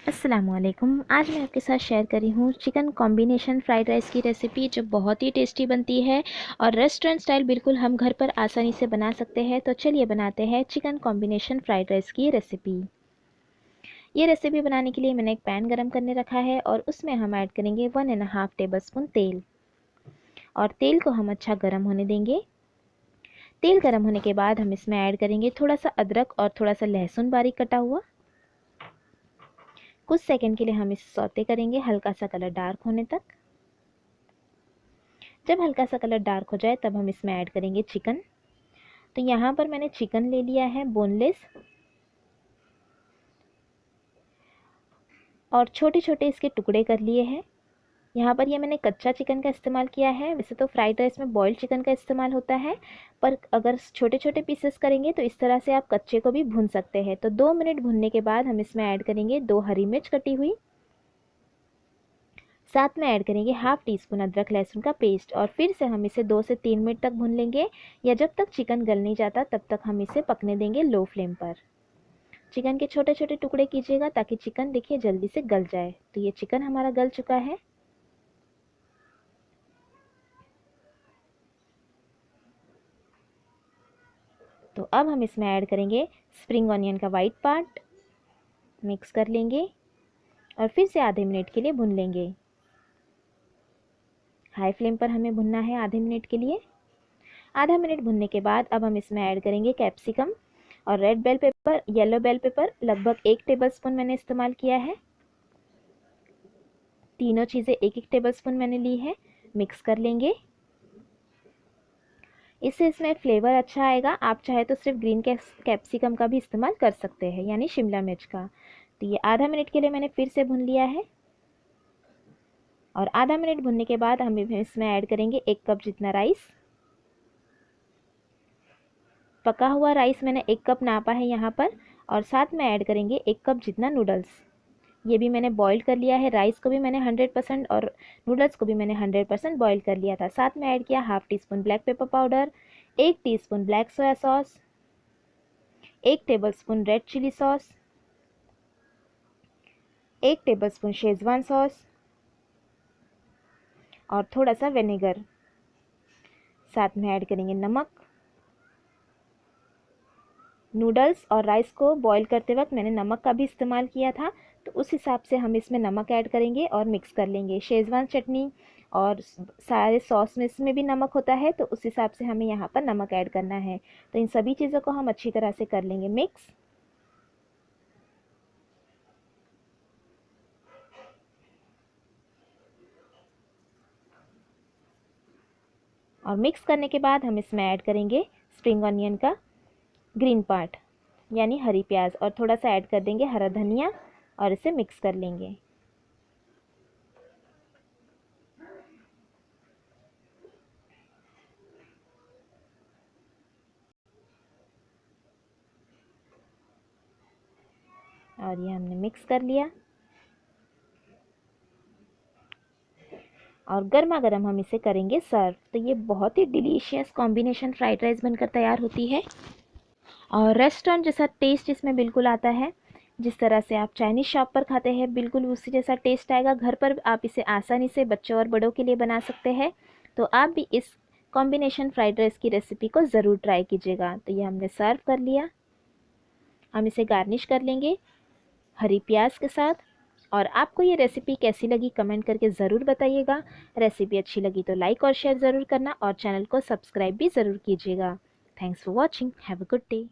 अस्सलामुअलैकुम। आज मैं आपके साथ शेयर करी हूँ चिकन कॉम्बिनेशन फ्राइड राइस की रेसिपी, जो बहुत ही टेस्टी बनती है और रेस्टोरेंट स्टाइल बिल्कुल हम घर पर आसानी से बना सकते हैं। तो चलिए बनाते हैं चिकन कॉम्बिनेशन फ्राइड राइस की रेसिपी। ये रेसिपी बनाने के लिए मैंने एक पैन गरम करने रखा है और उसमें हम ऐड करेंगे 1.5 टेबल स्पून तेल, और तेल को हम अच्छा गर्म होने देंगे। तेल गर्म होने के बाद हम इसमें ऐड करेंगे थोड़ा सा अदरक और थोड़ा सा लहसुन बारीक कटा हुआ। कुछ सेकंड के लिए हम इसे सौते करेंगे, हल्का सा कलर डार्क होने तक। जब हल्का सा कलर डार्क हो जाए तब हम इसमें ऐड करेंगे चिकन। तो यहाँ पर मैंने चिकन ले लिया है बोनलेस, और छोटे छोटे इसके टुकड़े कर लिए हैं। यहाँ पर ये मैंने कच्चा चिकन का इस्तेमाल किया है। वैसे तो फ्राइड राइस में बॉइल्ड चिकन का इस्तेमाल होता है, पर अगर छोटे छोटे पीसेस करेंगे तो इस तरह से आप कच्चे को भी भून सकते हैं। तो 2 मिनट भूनने के बाद हम इसमें ऐड करेंगे 2 हरी मिर्च कटी हुई। साथ में ऐड करेंगे हाफ टी स्पून अदरक लहसुन का पेस्ट, और फिर से हम इसे 2 से 3 मिनट तक भून लेंगे, या जब तक चिकन गल नहीं जाता तब तक हम इसे पकने देंगे लो फ्लेम पर। चिकन के छोटे छोटे टुकड़े कीजिएगा ताकि चिकन देखिए जल्दी से गल जाए। तो ये चिकन हमारा गल चुका है। तो अब हम इसमें ऐड करेंगे स्प्रिंग ऑनियन का वाइट पार्ट, मिक्स कर लेंगे और फिर से आधे मिनट के लिए भून लेंगे। हाई फ्लेम पर हमें भुनना है आधे मिनट के लिए। आधा मिनट भुनने के बाद अब हम इसमें ऐड करेंगे कैप्सिकम और red bell pepper, yellow bell pepper, लगभग 1 टेबलस्पून मैंने इस्तेमाल किया है। तीनों चीज़ें 1-1 टेबलस्पून मैंने ली है। मिक्स कर लेंगे। इससे इसमें फ्लेवर अच्छा आएगा। आप चाहे तो सिर्फ ग्रीन कैप्सिकम का भी इस्तेमाल कर सकते हैं, यानी शिमला मिर्च का। तो ये आधा मिनट के लिए मैंने फिर से भून लिया है, और आधा मिनट भुनने के बाद हम इसमें ऐड करेंगे 1 कप जितना राइस। पका हुआ राइस मैंने 1 कप नापा है यहाँ पर, और साथ में ऐड करेंगे 1 कप जितना नूडल्स। ये भी मैंने बॉईल कर लिया है। राइस को भी मैंने 100% और नूडल्स को भी मैंने 100% बॉईल कर लिया था। साथ में ऐड किया half teaspoon black pepper powder, 1 teaspoon black soya sauce, 1 tablespoon red chilli sauce, 1 tablespoon Schezwan sauce और थोड़ा सा विनेगर। साथ में ऐड करेंगे नमक। नूडल्स और राइस को बॉईल करते वक्त मैंने नमक का भी इस्तेमाल किया था, तो उस हिसाब से हम इसमें नमक ऐड करेंगे और मिक्स कर लेंगे। शेजवान चटनी और सारे सॉस में इसमें भी नमक होता है, तो उस हिसाब से हमें यहाँ पर नमक ऐड करना है। तो इन सभी चीज़ों को हम अच्छी तरह से कर लेंगे मिक्स। और मिक्स करने के बाद हम इसमें ऐड करेंगे स्प्रिंग ऑनियन का ग्रीन पार्ट, यानी हरी प्याज, और थोड़ा सा ऐड कर देंगे हरा धनिया, और इसे मिक्स कर लेंगे। और ये हमने मिक्स कर लिया, और गर्मा गर्म हम इसे करेंगे सर्व। तो ये बहुत ही डिलीशियस कॉम्बिनेशन फ्राइड राइस बनकर तैयार होती है, और रेस्टोरेंट जैसा टेस्ट इसमें बिल्कुल आता है। जिस तरह से आप चाइनीज़ शॉप पर खाते हैं बिल्कुल उसी जैसा टेस्ट आएगा। घर पर आप इसे आसानी से बच्चों और बड़ों के लिए बना सकते हैं। तो आप भी इस कॉम्बिनेशन फ्राइड राइस की रेसिपी को ज़रूर ट्राई कीजिएगा। तो ये हमने सर्व कर लिया। हम इसे गार्निश कर लेंगे हरी प्याज के साथ। और आपको ये रेसिपी कैसी लगी कमेंट करके ज़रूर बताइएगा। रेसिपी अच्छी लगी तो लाइक और शेयर ज़रूर करना, और चैनल को सब्सक्राइब भी ज़रूर कीजिएगा। Thanks for watching. Have a good day.